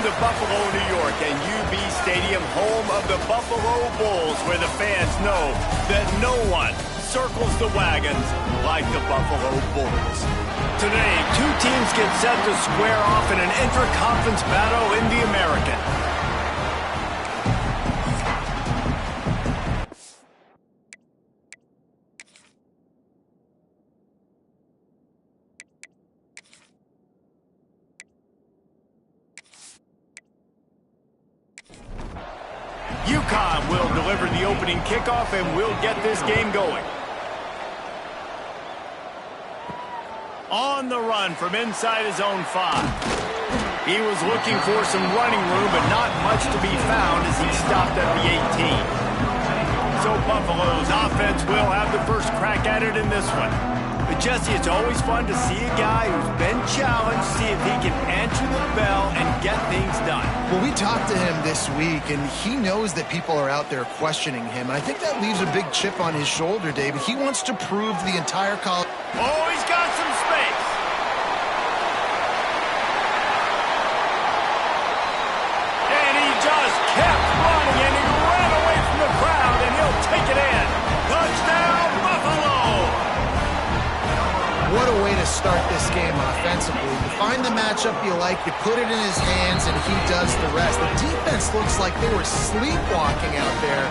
Welcome to Buffalo, New York, and UB Stadium, home of the Buffalo Bulls, where the fans know that no one circles the wagons like the Buffalo Bulls. Today, two teams get set to square off in an inter-conference battle in the American. Uconn will deliver the opening kickoff and will get this game going. On the run from inside his own 5. He was looking for some running room, but not much to be found as he stopped at the 18. So Buffalo's offense will have the first crack at it in this one. But Jesse, it's always fun to see a guy who's been challenged, see if he can answer the bell and get things done. Well, we talked to him this week, and he knows that people are out there questioning him. And I think that leaves a big chip on his shoulder, David. He wants to prove to the entire college. Oh, he's got some space. And he just kept running, and he ran away from the crowd, and he'll take it in. Touchdown, Buffalo! What a way to start this game offensively. You find the matchup you like, you put it in his hands, and he does the rest. The defense looks like they were sleepwalking out there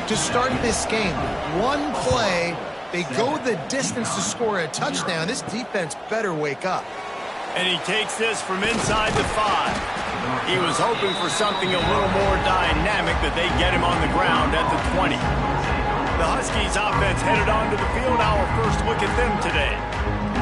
to start this game. One play, they go the distance to score a touchdown. This defense better wake up. And he takes this from inside the 5. He was hoping for something a little more dynamic, that they get him on the ground at the 20. The Huskies offense headed onto the field. Our first look at them today.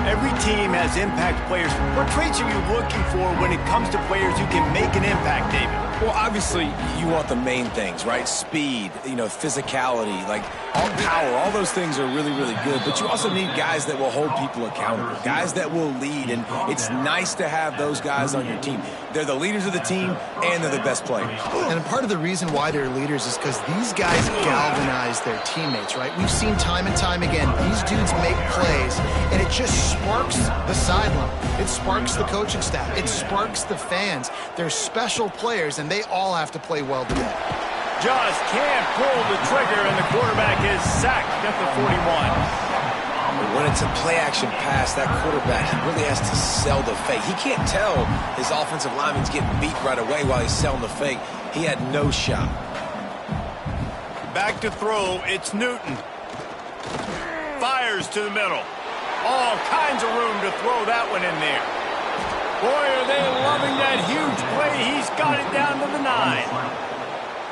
Every team has impact players. What traits are you looking for when it comes to players who can make an impact, David? Well, obviously, you want the main things, right? Speed, physicality, like all power, all those things are really, really good. But you also need guys that will hold people accountable, guys that will lead. And it's nice to have those guys on your team. They're the leaders of the team, and they're the best players. And part of the reason why they're leaders is because these guys galvanize their teammates, right? We've seen time and time again, these dudes make plays, and it just sparks the sideline. It sparks the coaching staff. It sparks the fans. They're special players, and they all have to play well today. Just can't pull the trigger, and the quarterback is sacked at the 41. When it's a play-action pass, that quarterback, he really has to sell the fake. He can't tell his offensive lineman's getting beat right away while he's selling the fake. He had no shot. Back to throw, it's Newton. Fires to the middle. All kinds of room to throw that one in there. Boy, are they loving that huge play. He's got it down to the 9.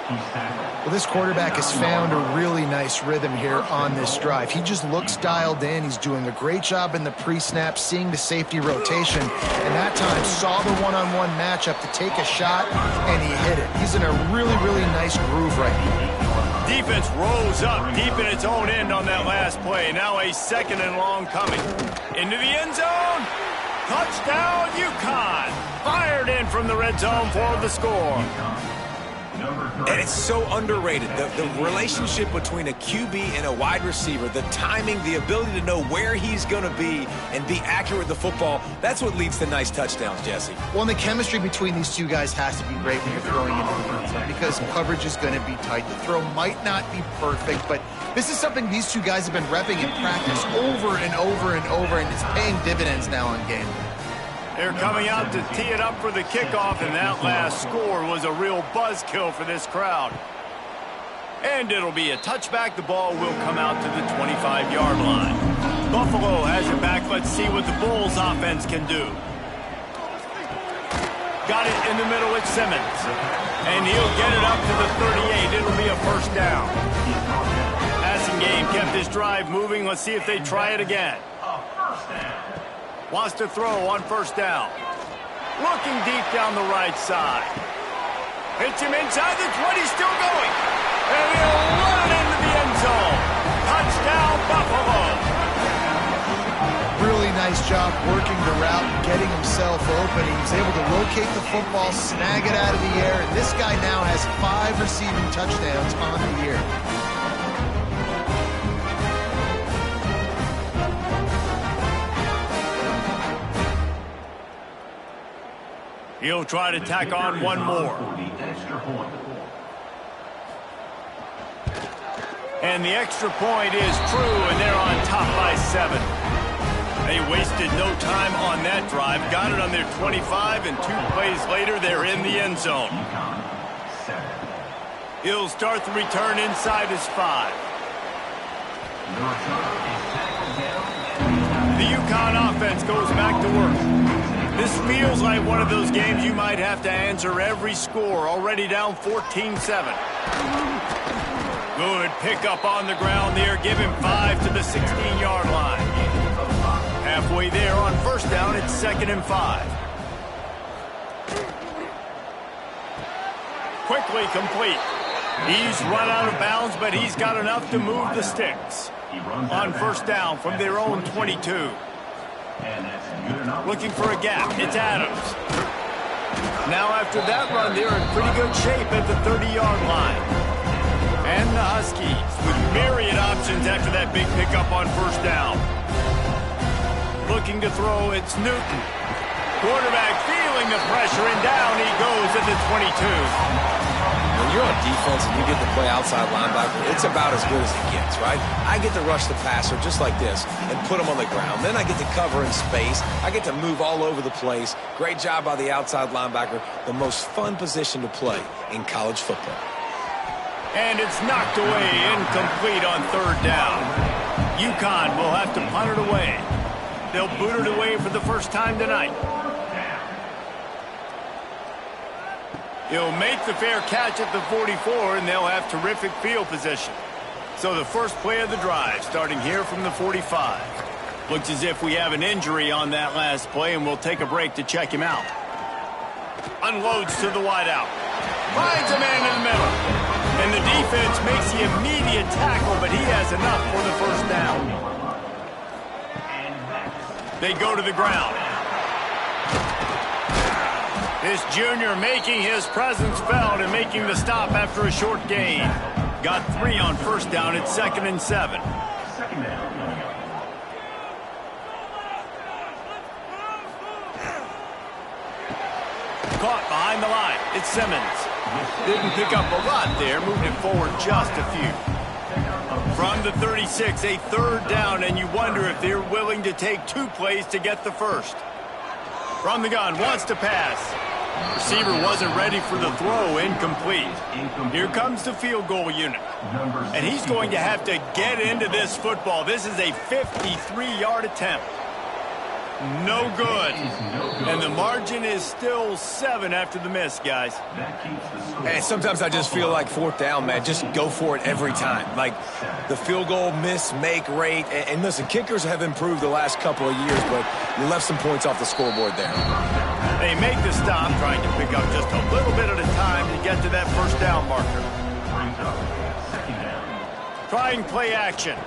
Well, this quarterback has found a really nice rhythm here on this drive. He just looks dialed in. He's doing a great job in the pre-snap, seeing the safety rotation, and that time saw the one-on-one matchup to take a shot, and he hit it. He's in a really, really nice groove right now. Defense rose up deep in its own end on that last play. Now a second and long coming. Into the end zone. Touchdown, Uconn. Fired in from the red zone for the score. And it's so underrated. The relationship between a QB and a wide receiver, the timing, the ability to know where he's going to be and be accurate with the football, that's what leads to nice touchdowns, Jesse. Well, and the chemistry between these two guys has to be great when you're throwing into the end zone because coverage is going to be tight. The throw might not be perfect, but this is something these two guys have been repping in practice over and over and over, and it's paying dividends now on game. They're coming out to tee it up for the kickoff, and that last score was a real buzzkill for this crowd. And it'll be a touchback. The ball will come out to the 25-yard line. Buffalo has it back. Let's see what the Bulls offense can do. Got it in the middle with Simmons. And he'll get it up to the 38. It'll be a first down. Passing game kept his drive moving. Let's see if they try it again. Wants to throw on first down. Looking deep down the right side. Hits him inside the 20, still going. And he'll run into the end zone. Touchdown, Buffalo. Really nice job working the route, getting himself open. He was able to locate the football, snag it out of the air, and this guy now has 5 receiving touchdowns on the year. He'll try to tack on one more. And the extra point is true, and they're on top by 7. They wasted no time on that drive. Got it on their 25, and 2 plays later, they're in the end zone. He'll start the return inside his 5. The Uconn offense goes back to work. This feels like one of those games you might have to answer every score. Already down 14-7. Good pickup on the ground there. Give him 5 to the 16-yard line. Halfway there on first down, it's 2nd and 5. Quickly complete. He's run out of bounds, but he's got enough to move the sticks. On first down from their own 22. Looking for a gap. It's Adams. Now after that run, they're in pretty good shape at the 30-yard line. And the Huskies with myriad options after that big pickup on first down. Looking to throw, it's Newton. Quarterback feeling the pressure, and down he goes at the 22. When you're on defense and you get to play outside linebacker, it's about as good as it gets, right? I get to rush the passer just like this and put him on the ground. Then I get to cover in space. I get to move all over the place. Great job by the outside linebacker. The most fun position to play in college football. And it's knocked away, incomplete on third down. Uconn will have to punt it away. They'll boot it away for the first time tonight. He'll make the fair catch at the 44, and they'll have terrific field position. So the first play of the drive, starting here from the 45. Looks as if we have an injury on that last play, and we'll take a break to check him out. Unloads to the wideout. Finds a man in the middle. And the defense makes the immediate tackle, but he has enough for the first down. They go to the ground. This junior making his presence felt and making the stop after a short gain. Got 3 on first down. It's 2nd and 7. Caught behind the line. It's Simmons. Didn't pick up a lot there. Moved it forward just a few. From the 36, a third down, and you wonder if they're willing to take 2 plays to get the first. From the gun, wants to pass. Receiver wasn't ready for the throw, incomplete. Here comes the field goal unit. And he's going to have to get into this football. This is a 53-yard attempt. No good. And the margin is still 7 after the miss, guys. Hey, sometimes I just feel like fourth down, man. Just go for it every time. Like the field goal miss-make rate. And listen, kickers have improved the last couple of years, but you left some points off the scoreboard there. They make the stop, trying to pick up just a little bit at a time to get to that first down marker. Trying play action.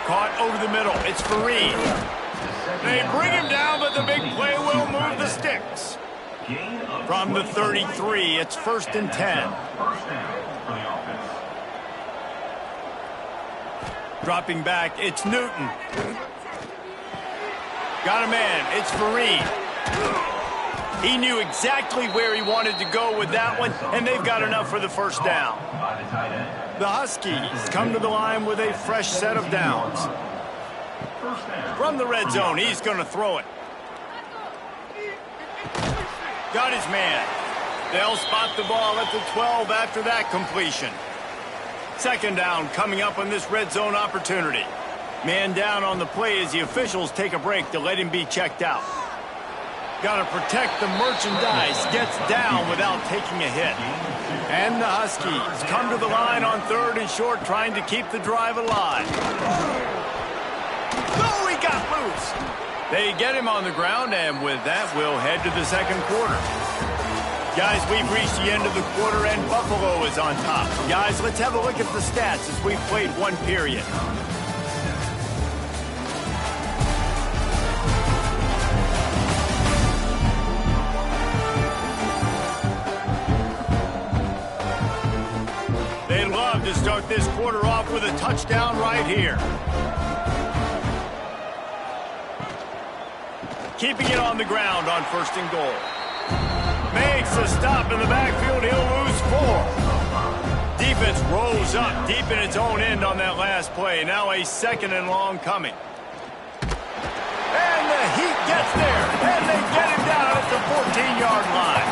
Caught over the middle. It's Fareed. They bring him down, but the big play will move the sticks. From the 33, it's 1st and 10. Dropping back, it's Newton. Got a man, it's Fareed. He knew exactly where he wanted to go with that one, and they've got enough for the first down. The Huskies come to the line with a fresh set of downs. From the red zone, he's going to throw it. Got his man. They'll spot the ball at the 12 after that completion. 2nd down coming up on this red zone opportunity. Man down on the play as the officials take a break to let him be checked out. Got to protect the merchandise. Gets down without taking a hit. And the Huskies come to the line on 3rd and short, trying to keep the drive alive. Oh, he got loose. They get him on the ground, and with that, we'll head to the 2nd quarter. Guys, we've reached the end of the quarter, and Buffalo is on top. Guys, let's have a look at the stats as we've played 1 period. They'd love to start this quarter off with a touchdown right here. Keeping it on the ground on 1st and goal. a stop in the backfield. He'll lose 4. Defense rolls up deep in its own end on that last play. Now a 2nd and long coming. And the Heat gets there, and they get him down at the 14-yard line.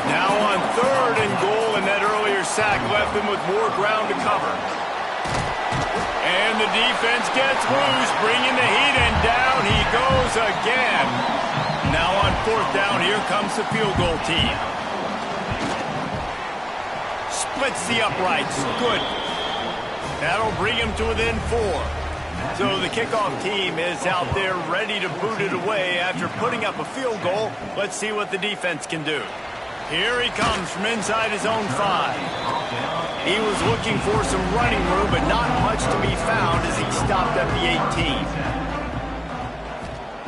Now on 3rd and goal, and that earlier sack left him with more ground to cover. And the defense gets loose, bringing the Heat, and down he goes again. Now on 4th down, here comes the field goal team. Splits the uprights. Good. That'll bring him to within 4. So the kickoff team is out there ready to boot it away after putting up a field goal. Let's see what the defense can do. Here he comes from inside his own 5. He was looking for some running room, but not much to be found as he stopped at the 18.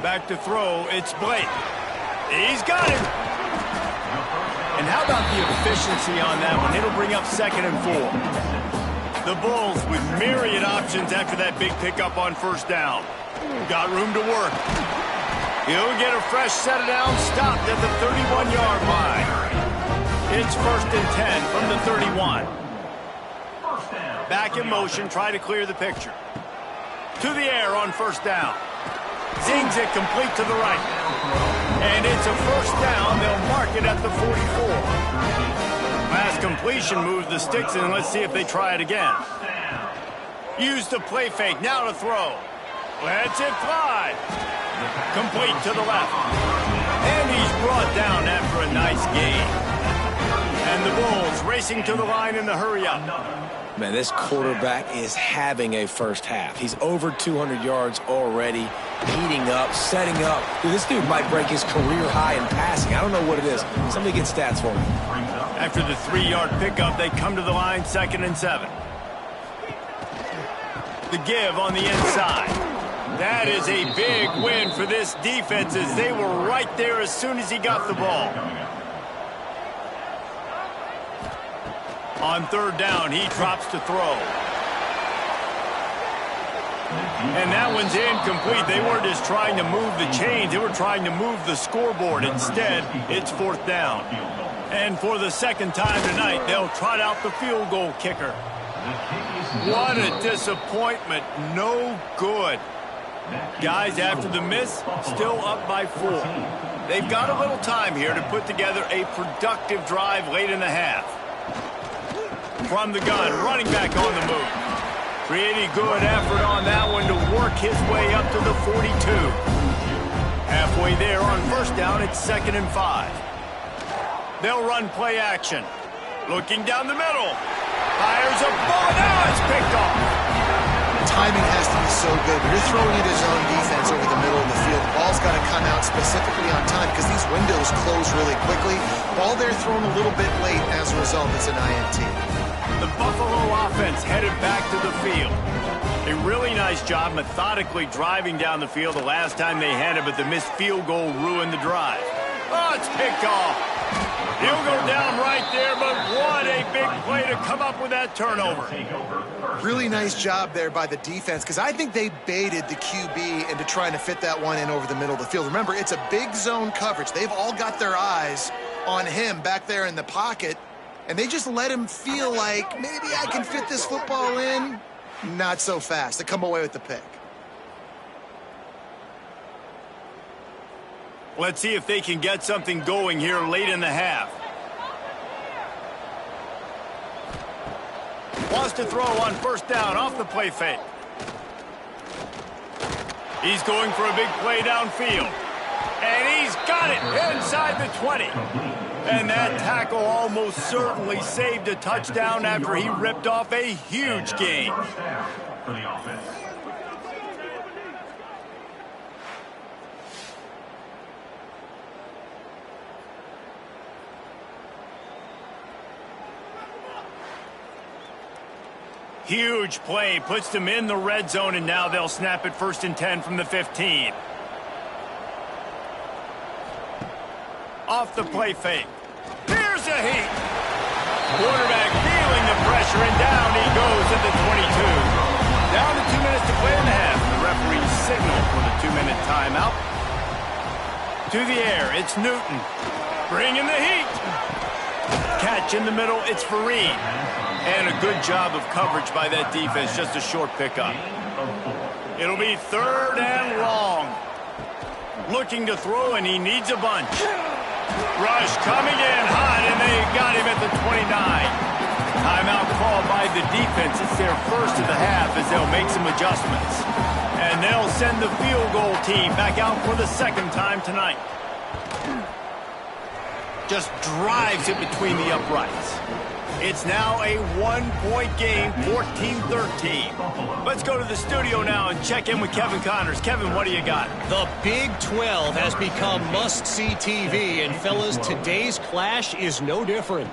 Back to throw, it's Blake. He's got it. And how about the efficiency on that one? It'll bring up 2nd and 4. The Bulls with myriad options after that big pickup on 1st down. Got room to work. He'll get a fresh set of downs, stopped at the 31-yard line. It's 1st and 10 from the 31. Back in motion, try to clear the picture. To the air on 1st down. Zings it complete to the right. And it's a 1st down. They'll mark it at the 44. Last completion moves the sticks in. Let's see if they try it again. Use the play fake. Now to throw. Lets it fly. Complete to the left. And he's brought down after a nice gain. And the Bulls racing to the line in the hurry-up. Man, this quarterback is having a first half. He's over 200 yards already, heating up, setting up. Dude, this dude might break his career high in passing. I don't know what it is. Somebody get stats for me. After the 3-yard pickup, they come to the line, 2nd and 7. The give on the inside. That is a big win for this defense as they were right there as soon as he got the ball. On 3rd down, he drops to throw. And that one's incomplete. They weren't just trying to move the chains. They were trying to move the scoreboard. Instead, it's 4th down. And for the 2nd time tonight, they'll trot out the field goal kicker. What a disappointment. No good. Guys, after the miss, still up by 4. They've got a little time here to put together a productive drive late in the half. From the gun, running back on the move. Pretty good effort on that one to work his way up to the 42. Halfway there on 1st down, it's 2nd and 5. They'll run play action. Looking down the middle. Fires a ball. Now it's picked off. Timing has to be so good. When you're throwing it his own defense over the middle of the field, the ball's got to come out specifically on time because these windows close really quickly. Ball there thrown a little bit late. As a result, it's an INT. The Buffalo offense headed back to the field. A really nice job methodically driving down the field the last time they had it, but the missed field goal ruined the drive. Oh, it's picked off. He'll go down right there, but what a big play to come up with that turnover. Really nice job there by the defense because I think they baited the QB into trying to fit that one in over the middle of the field. Remember, it's a big zone coverage. They've all got their eyes on him back there in the pocket, and they just let him feel like maybe I can fit this football in. Not so fast. They come away with the pick. Let's see if they can get something going here late in the half. Wants to throw on 1st down off the play fake. He's going for a big play downfield. And he's got it inside the 20. And that tackle almost certainly saved a touchdown after he ripped off a huge gain. Huge play, puts them in the red zone, and now they'll snap it 1st and 10 from the 15. Off the play fake. Here's a Heat. Quarterback feeling the pressure, and down he goes at the 22. Down to 2 minutes to play in the half. The referee signal for the 2-minute timeout. To the air, it's Newton. Bringing the heat. Catch in the middle, it's Fareed. And a good job of coverage by that defense, just a short pickup. It'll be 3rd and long. Looking to throw, and he needs a bunch. Rush coming in hot, and they got him at the 29. Timeout called by the defense. It's their first of the half as they'll make some adjustments. And they'll send the field goal team back out for the second time tonight. Just drives it between the uprights. It's now a 1-point game, 14-13. Let's go to the studio now and check in with Kevin Connors. Kevin, what do you got? The Big 12 has become must-see TV, and fellas, today's clash is no different.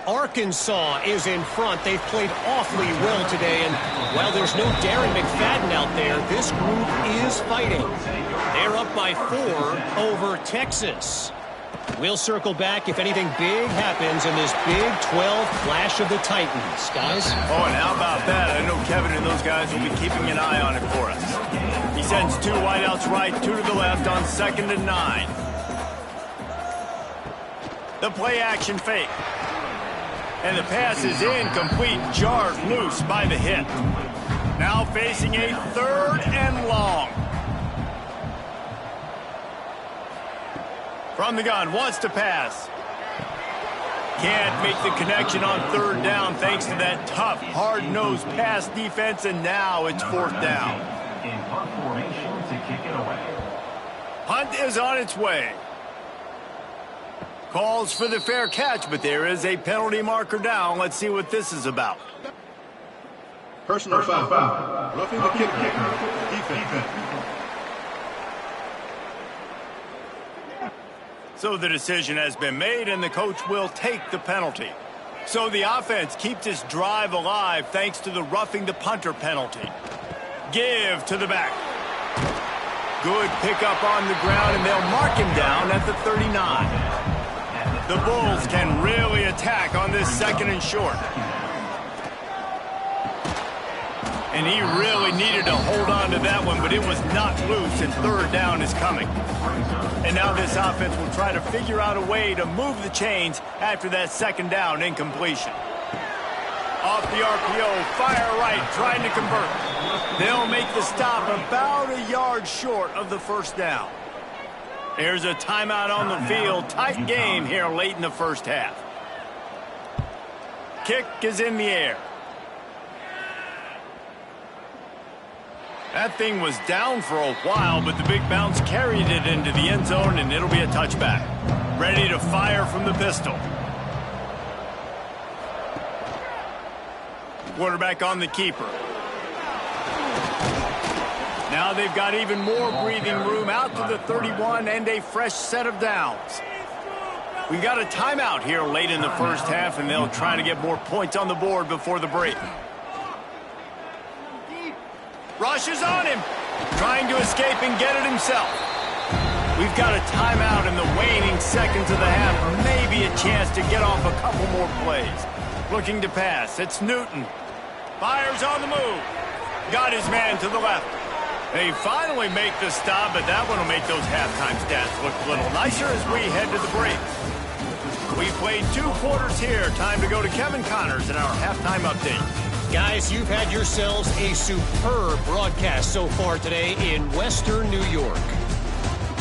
Arkansas is in front. They've played awfully well today, and while there's no Darren McFadden out there, this group is fighting. They're up by 4 over Texas. We'll circle back if anything big happens in this Big 12 clash of the Titans. Guys? Oh, and how about that? I know Kevin and those guys will be keeping an eye on it for us. He sends 2 wideouts right, 2 to the left on 2nd and 9. The play action fake. And the pass is incomplete, jarred loose by the hit. Now facing a 3rd and long. From the gun, wants to pass. Can't make the connection on 3rd down thanks to that tough, hard-nosed pass defense, and now it's 4th down. In punt formation to kick it away. Punt is on its way. Calls for the fair catch, but there is a penalty marker down. Let's see what this is about. Personal foul. Roughing the kicker. Defense. So the decision has been made, and the coach will take the penalty. So the offense keeps this drive alive thanks to the roughing the punter penalty. Give to the back. Good pickup on the ground, and they'll mark him down at the 39. The Bulls can really attack on this 2nd and short. And he really needed to hold on to that one, but it was not loose, and 3rd down is coming. And now this offense will try to figure out a way to move the chains after that 2nd down incompletion. Off the RPO, fire right, trying to convert. They'll make the stop about a yard short of the 1st down. There's a timeout on the field. Tight game here late in the 1st half. Kick is in the air. That thing was down for a while, but the big bounce carried it into the end zone, and it'll be a touchback. Ready to fire from the pistol. Quarterback on the keeper. Now they've got even more breathing room out to the 31 and a fresh set of downs. We've got a timeout here late in the 1st half, and they'll try to get more points on the board before the break. Rushes on him, trying to escape and get it himself. We've got a timeout in the waning seconds of the half. Maybe a chance to get off a couple more plays. Looking to pass, it's Newton. Fires on the move. Got his man to the left. They finally make the stop, but that one will make those halftime stats look a little nicer as we head to the break. We've played 2 quarters here. Time to go to Kevin Connors in our halftime update. Guys, you've had yourselves a superb broadcast so far today in Western New York.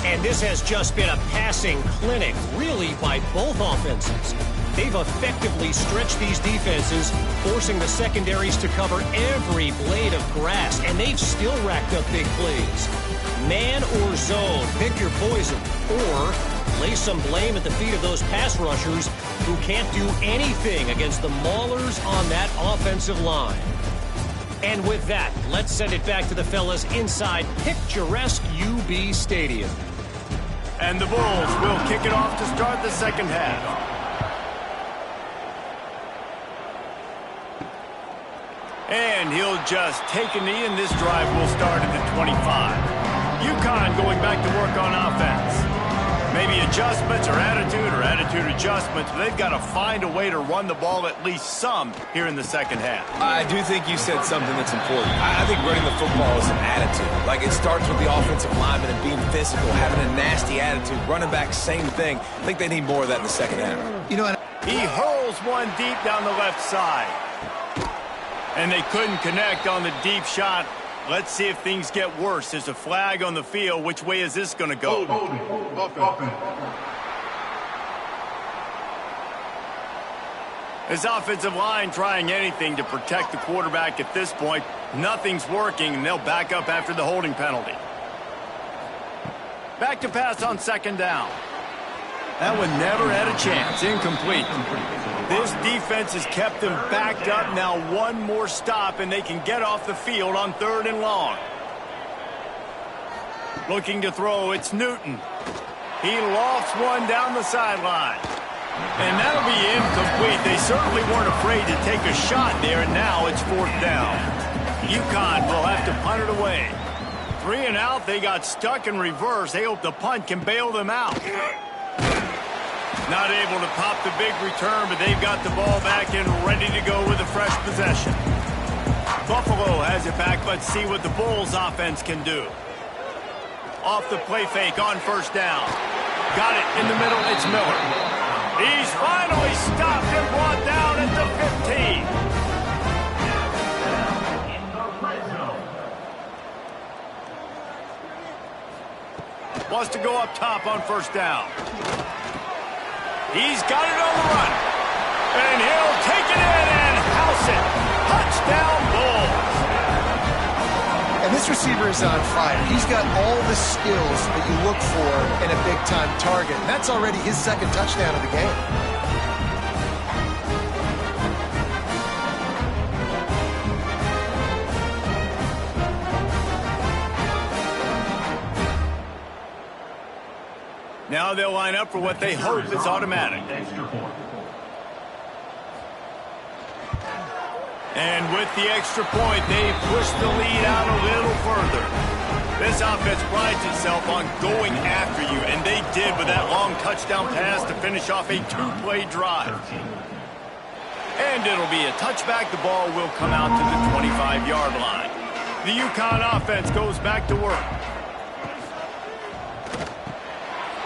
And this has just been a passing clinic, really, by both offenses. They've effectively stretched these defenses, forcing the secondaries to cover every blade of grass, and they've still racked up big plays. Man or zone, pick your poison, or lay some blame at the feet of those pass rushers who can't do anything against the maulers on that offensive line. And with that, let's send it back to the fellas inside picturesque UB Stadium. And the Bulls will kick it off to start the 2nd half. And he'll just take a knee, and this drive will start at the 25. Uconn going back to work on offense. Maybe adjustments or attitude adjustments. But they've got to find a way to run the ball at least some here in the second half. I do think you said something that's important. I think running the football is an attitude. Like, it starts with the offensive lineman and being physical, having a nasty attitude. Running back, same thing. I think they need more of that in the second half. You know, he hurls one deep down the left side. And they couldn't connect on the deep shot. Let's see if things get worse. There's a flag on the field. Which way is this going to go? This offensive line trying anything to protect the quarterback at this point. Nothing's working, and they'll back up after the holding penalty. Back to pass on second down. That one never had a chance. Incomplete. This defense has kept them backed up. Now one more stop, and they can get off the field on 3rd and long. Looking to throw, it's Newton. He lofts one down the sideline. And that'll be incomplete. They certainly weren't afraid to take a shot there, and now it's 4th down. Uconn will have to punt it away. 3 and out, they got stuck in reverse. They hope the punt can bail them out. Not able to pop the big return, but they've got the ball back and ready to go with a fresh possession. Buffalo has it back. Let's see what the Bulls offense can do. Off the play fake on 1st down. Got it in the middle. It's Miller. He's finally stopped and brought down at the 15. Wants to go up top on 1st down. He's got it on the run. And he'll take it in and house it. Touchdown, Bulls. and this receiver is on fire. He's got all the skills that you look for in a big-time target. And that's already his 2nd touchdown of the game. Now they'll line up for what they hope is automatic. And with the extra point, they push the lead out a little further. This offense prides itself on going after you, and they did with that long touchdown pass to finish off a 2-play drive. And it'll be a touchback. The ball will come out to the 25-yard line. The Uconn offense goes back to work.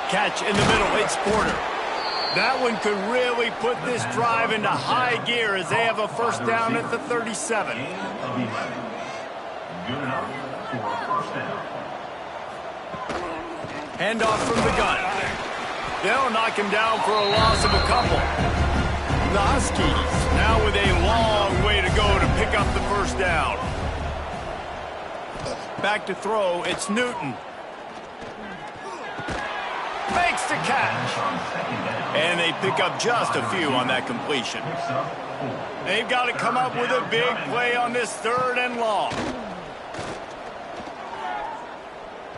Catch in the middle, it's Porter. That one could really put this drive into high gear as they have a 1st down at the 37. Handoff from the gun. They'll knock him down for a loss of a couple. The Huskies now with a long way to go to pick up the 1st down. Back to throw, it's Newton. Makes the catch. And they pick up just a few on that completion. They've got to come up with a big play on this 3rd and long.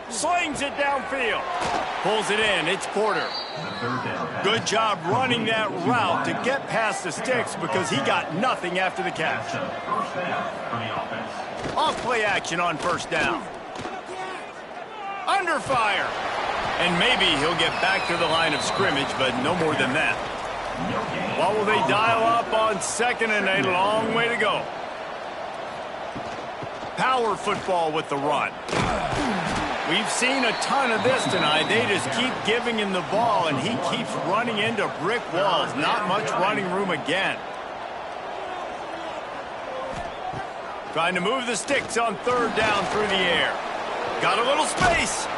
Slings it downfield. Pulls it in. It's Porter. Good job running that route to get past the sticks because he got nothing after the catch. Off play action on 1st down. Under fire. And maybe he'll get back to the line of scrimmage, but no more than that. What will they dial up on 2nd and a long way to go? Power football with the run. We've seen a ton of this tonight. They just keep giving him the ball, and he keeps running into brick walls. Not much running room again. Trying to move the sticks on 3rd down through the air. Got a little space.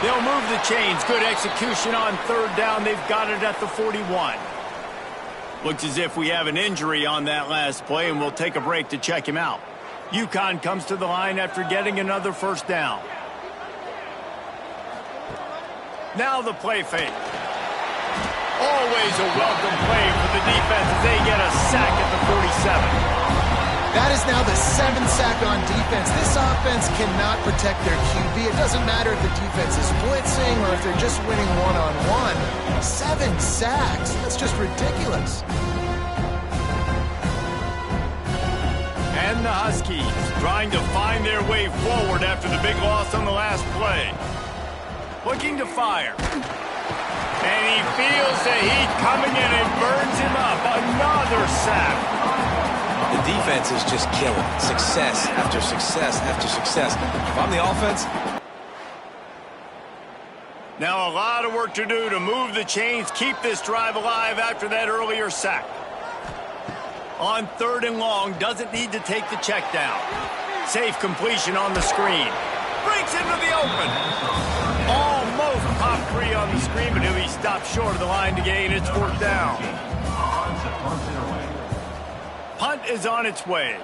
They'll move the chains. Good execution on 3rd down. They've got it at the 41. Looks as if we have an injury on that last play, and we'll take a break to check him out. Uconn comes to the line after getting another 1st down. Now the play fake. Always a welcome play for the defense as they get a sack at the 47. That is now the 7th sack on defense. This offense cannot protect their QB. It doesn't matter if the defense is blitzing or if they're just winning one-on-one. 7 sacks. That's just ridiculous. And the Huskies trying to find their way forward after the big loss on the last play. Looking to fire. And he feels the heat coming in and burns him up. Another sack. The defense is just killing. Success after success after success. If I'm the offense... Now a lot of work to do to move the chains, keep this drive alive after that earlier sack. On 3rd and long, doesn't need to take the check down. Safe completion on the screen. Breaks into the open. Almost popped free on the screen, but he'll be stopped short of the line to gain. It's 4th down. Punt is on its way.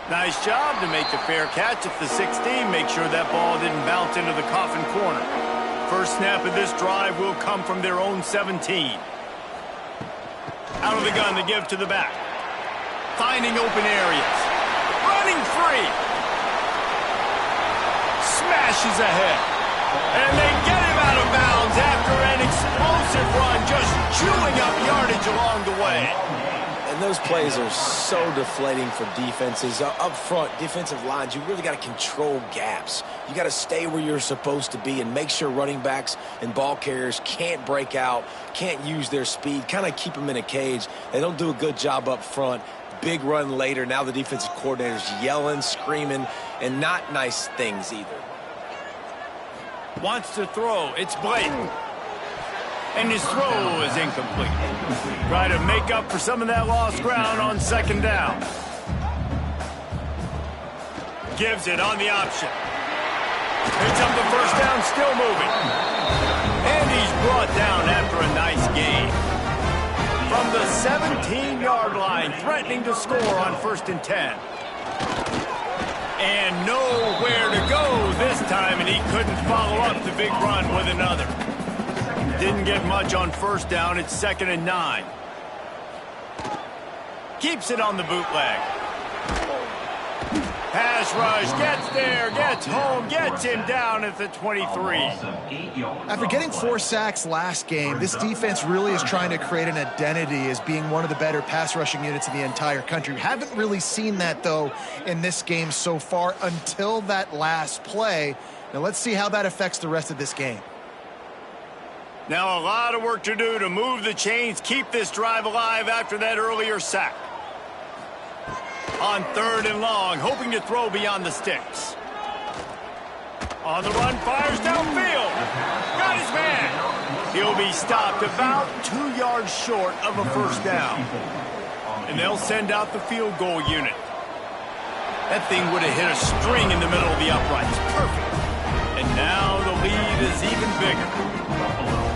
Nice job to make the fair catch at the 16. Make sure that ball didn't bounce into the coffin corner. First snap of this drive will come from their own 17. Out of the gun to give to the back. Finding open areas. Running free. Smashes ahead. And they get him out of bounds after an explosive run, just chewing up yardage along the way. And those plays are so deflating for defenses. Up front, defensive lines, you really got to control gaps. You got to stay where you're supposed to be and make sure running backs and ball carriers can't break out, can't use their speed, kind of keep them in a cage. They don't do a good job up front. Big run later. Now the defensive coordinator's yelling, screaming, and not nice things either. Wants to throw. It's blatant. And his throw is incomplete. Try to make up for some of that lost ground on 2nd down. Gives it on the option. Picks up the 1st down, still moving. And he's brought down after a nice gain. From the 17-yard line, threatening to score on 1st and 10. And nowhere to go this time, and he couldn't follow up the big run with another. Didn't get much on 1st down. It's 2nd and 9. Keeps it on the bootleg. Pass rush, gets there, gets home, gets him down at the 23. After getting 4 sacks last game, this defense really is trying to create an identity as being one of the better pass rushing units in the entire country. We haven't really seen that, though, in this game so far until that last play. Now let's see how that affects the rest of this game. Now a lot of work to do to move the chains, keep this drive alive after that earlier sack. On 3rd and long, hoping to throw beyond the sticks. On the run, fires downfield. Got his man. He'll be stopped about 2 yards short of a 1st down. And they'll send out the field goal unit. That thing would have hit a string in the middle of the uprights. Perfect. And now the lead is even bigger.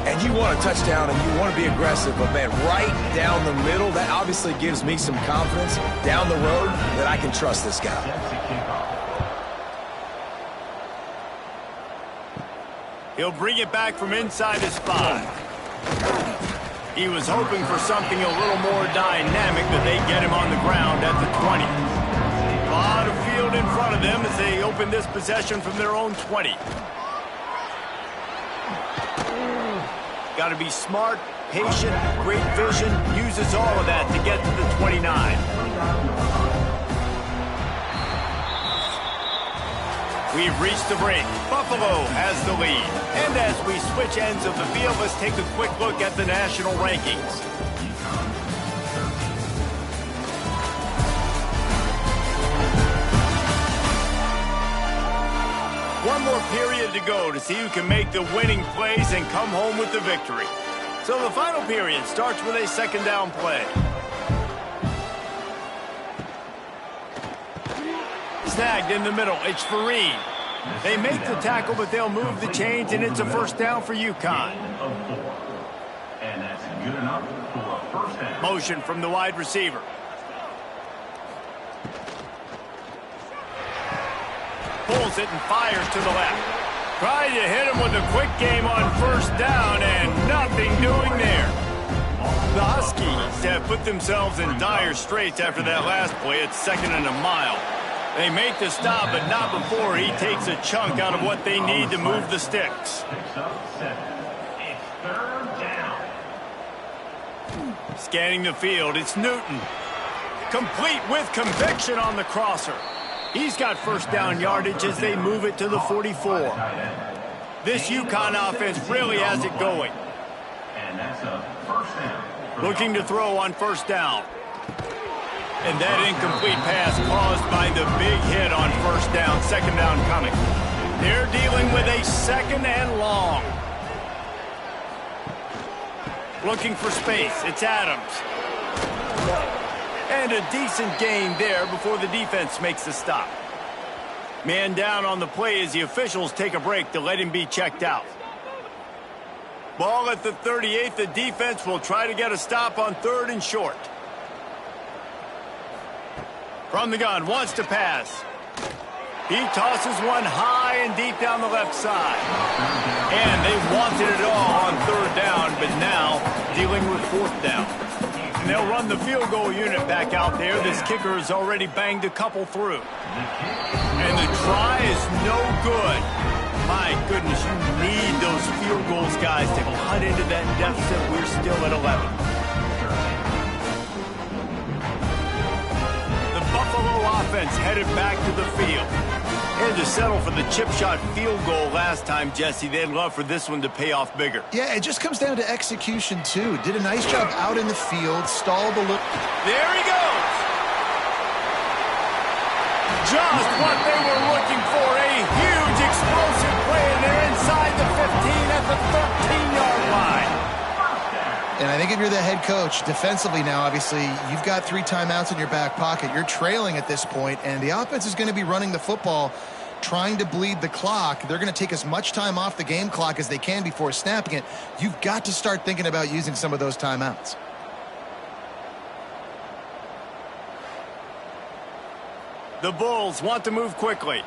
And you want a touchdown and you want to be aggressive, but man, right down the middle, that obviously gives me some confidence down the road that I can trust this guy. He'll bring it back from inside his 5. He was hoping for something a little more dynamic, but they get him on the ground at the 20. A lot of field in front of them as they open this possession from their own 20. Got to be smart, patient, great vision, uses all of that to get to the 29. We've reached the break. Buffalo has the lead. And as we switch ends of the field, let's take a quick look at the national rankings. One more period to go to see who can make the winning plays and come home with the victory. So the final period starts with a 2nd down play. Snagged in the middle. It's Fareed. They make the tackle, but they'll move the chains, and it's a 1st down for Uconn. And that's good enough for a 1st down. Motion from the wide receiver. Pulls it and fires to the left. Tried to hit him with a quick game on 1st down, and nothing doing there. The Huskies have put themselves in dire straits after that last play. It's 2nd and a mile. They make the stop, but not before he takes a chunk out of what they need to move the sticks. Picks up 7. It's 3rd down. Scanning the field, it's Newton. Complete with conviction on the crosser. He's got 1st down yardage as they move it to the 44. This Uconn offense really has it going. And that's a first down. Looking to throw on first down. And that incomplete pass caused by the big hit on first down. Second down coming. They're dealing with a second and long. Looking for space. It's Adams. And a decent gain there before the defense makes the stop. Man down on the play as the officials take a break to let him be checked out. Ball at the 38. The defense will try to get a stop on third and short. From the gun, wants to pass. He tosses one high and deep down the left side. And they wanted it all on third down, but now dealing with fourth down. And they'll run the field goal unit back out there. This kicker has already banged a couple through. And the try is no good. My goodness, you need those field goals, guys, to cut into that deficit. We're still at 11. The Buffalo offense headed back to the field. And to settle for the chip shot field goal last time, Jesse, they'd love for this one to pay off bigger. Yeah, it just comes down to execution, too. Did a nice job out in the field, stalled a little. There he goes. Just what they were looking for, a huge explosive play, and they're inside the 15 at the 13-yard line. And I think if you're the head coach, defensively now, obviously, you've got 3 timeouts in your back pocket. You're trailing at this point, and the offense is going to be running the football, trying to bleed the clock. They're going to take as much time off the game clock as they can before snapping it. You've got to start thinking about using some of those timeouts. The Bulls want to move quickly.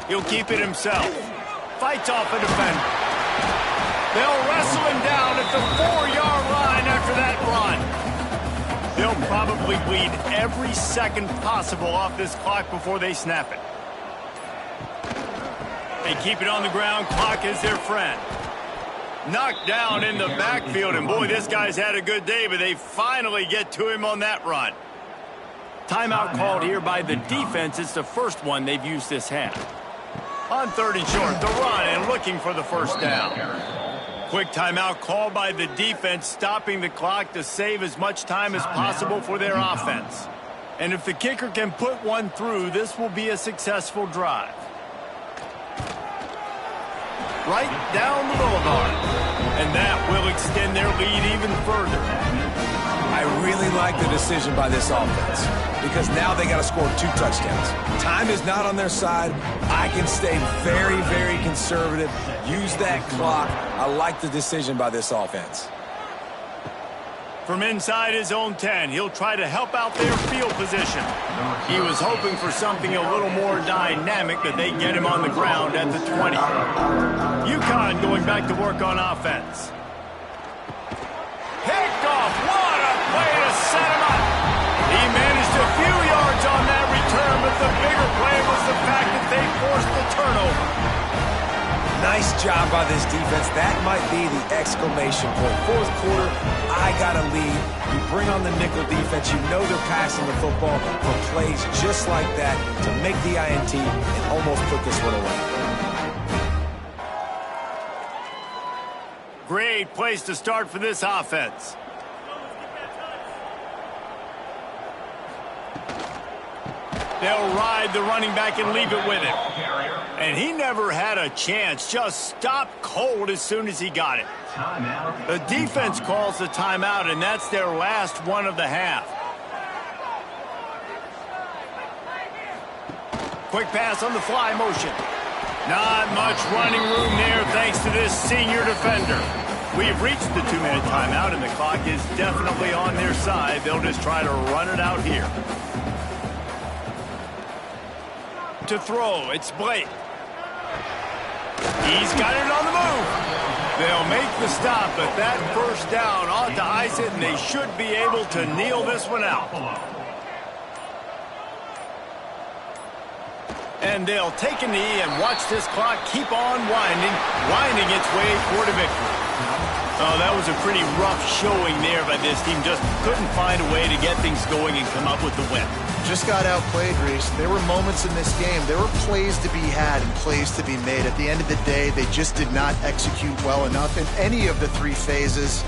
He'll keep it himself. Fights off a defender. They'll wrestle him down at the 4-yard line after that run. They'll probably bleed every second possible off this clock before they snap it. They keep it on the ground. Clock is their friend. Knocked down in the backfield, and boy, this guy's had a good day, but they finally get to him on that run. Timeout called here by the defense. It's the first one they've used this half. On third and short, the run and looking for the first down. Quick timeout called by the defense, stopping the clock to save as much time as possible for their offense. And if the kicker can put one through, this will be a successful drive. Right down the boulevard. And that will extend their lead even further. I really like the decision by this offense because now they got to score 2 touchdowns. Time is not on their side. I can stay very, very conservative. Use that clock. I like the decision by this offense. From inside his own 10, he'll try to help out their field position. He was hoping for something a little more dynamic, but they get him on the ground at the 20. Uconn going back to work on offense. Picked off. What a play to set him up. He managed a few yards on that return, but the bigger play was the fact that they forced the turnover. Nice job by this defense. That might be the exclamation point. Fourth quarter, I got a lead. You bring on the nickel defense. You know they're passing the football for plays just like that to make the INT and almost put this one away. Great place to start for this offense. They'll ride the running back and leave it with him. And he never had a chance. Just stopped cold as soon as he got it. The defense calls the timeout, and that's their last one of the half. Quick pass on the fly motion. Not much running room there thanks to this senior defender. We've reached the 2-minute timeout, and the clock is definitely on their side. They'll just try to run it out here. To throw, it's Blake. He's got it on the move. They'll make the stop, but that first down ought to ice it, and they should be able to kneel this one out. And they'll take a knee and watch this clock keep on winding its way toward a victory. Oh, that was a pretty rough showing there by this team. Just couldn't find a way to get things going and come up with the win. Just got outplayed, Reese. There were moments in this game. There were plays to be had and plays to be made. At the end of the day, they just did not execute well enough in any of the three phases.